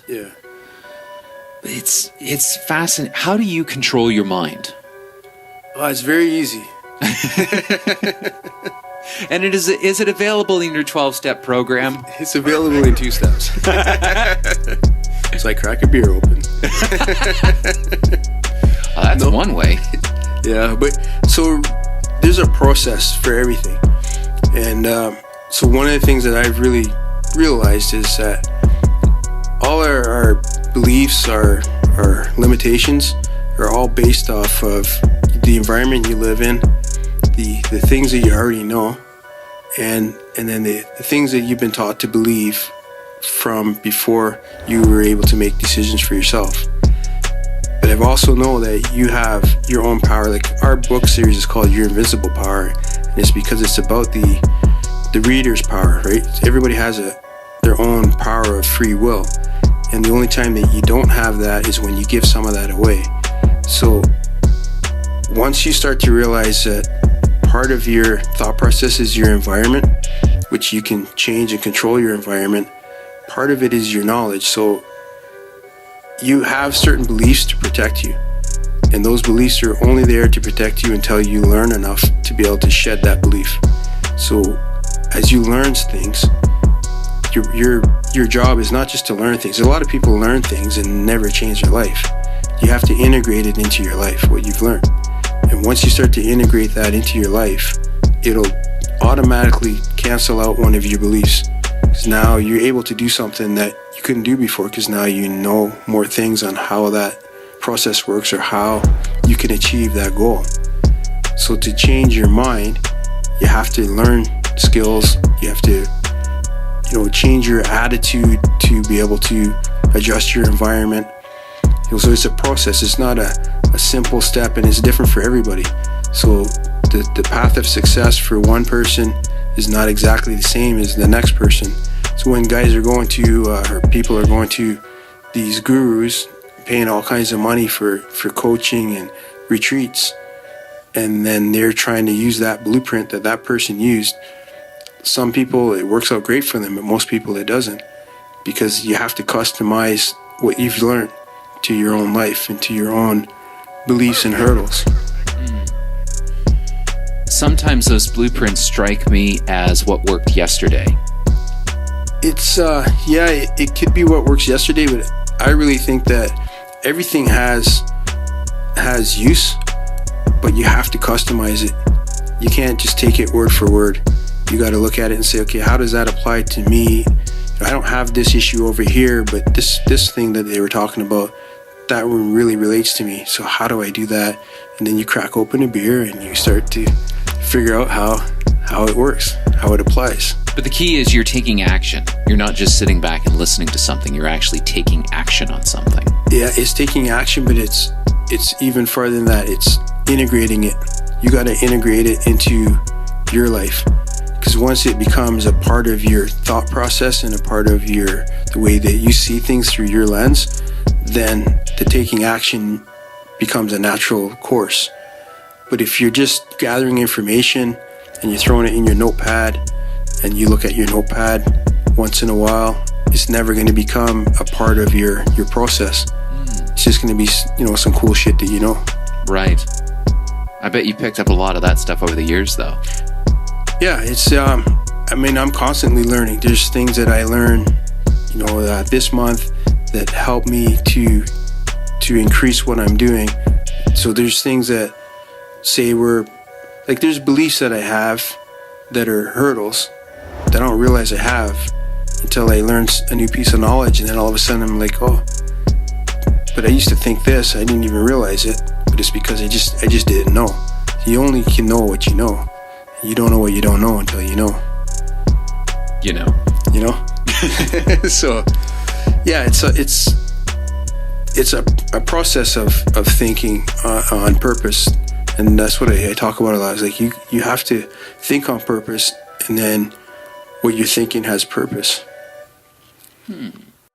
Yeah. It's fascinating. How do you control your mind? Oh, it's very easy. And is it available in your 12-step program? It's available in 2 steps. So I crack a beer open. That's one way. Yeah, but so there's a process for everything. And so one of the things that I've really realized is that all our beliefs, our limitations are all based off of the environment you live in, the things that you already know, and then the things that you've been taught to believe from before you were able to make decisions for yourself. But I've also know that you have your own power. Like our book series is called Your Invincible Power, and it's because it's about the reader's power, right? Everybody has their own power of free will, and the only time that you don't have that is when you give some of that away. So once you start to realize that part of your thought process is your environment, which you can change and control your environment, part of it is your knowledge. So you have certain beliefs to protect you, and those beliefs are only there to protect you until you learn enough to be able to shed that belief. So as you learn things, your job is not just to learn things. A lot of people learn things and never change their life. You have to integrate it into your life, what you've learned. And once you start to integrate that into your life, it'll automatically cancel out one of your beliefs. Because now you're able to do something that you couldn't do before, because now you know more things on how that process works or how you can achieve that goal. So to change your mind, you have to learn skills. You have to, change your attitude to be able to adjust your environment. So it's a process. It's not a simple step, and it's different for everybody. So the path of success for one person is not exactly the same as the next person. So when guys are going to, or people are going to these gurus, paying all kinds of money for coaching and retreats, and then they're trying to use that blueprint that person used, some people it works out great for them, but most people it doesn't, because you have to customize what you've learned to your own life and to your own beliefs and hurdles. Sometimes those blueprints strike me as what worked yesterday. It's it could be what works yesterday, but I really think that everything has use, but you have to customize it. You can't just take it word for word. You got to look at it and say, okay, how does that apply to me? I don't have this issue over here, but this thing that they were talking about, that one really relates to me. So how do I do that? And then you crack open a beer and you start to figure out how it works, how it applies. But the key is you're taking action. You're not just sitting back and listening to something. You're actually taking action on something. Yeah, it's taking action, but it's even farther than that. It's integrating it. You got to integrate it into your life. Because once it becomes a part of your thought process and a part of the way that you see things through your lens, then the taking action becomes a natural course. But if you're just gathering information and you're throwing it in your notepad and you look at your notepad once in a while, it's never going to become a part of your process. It's just going to be, some cool shit that you know. Right. I bet you picked up a lot of that stuff over the years, though. Yeah, it's, I'm constantly learning. There's things that I learn, this month that help me to increase what I'm doing. So there's things that say there's beliefs that I have that are hurdles that I don't realize I have until I learn a new piece of knowledge, and then all of a sudden I'm like, oh, but I used to think this, I didn't even realize it, but it's because I just didn't know. You only can know what you know. You don't know what you don't know until you know. You know. So, yeah, it's a process of thinking on purpose, and that's what I talk about a lot. Is like you have to think on purpose, and then what you're thinking has purpose.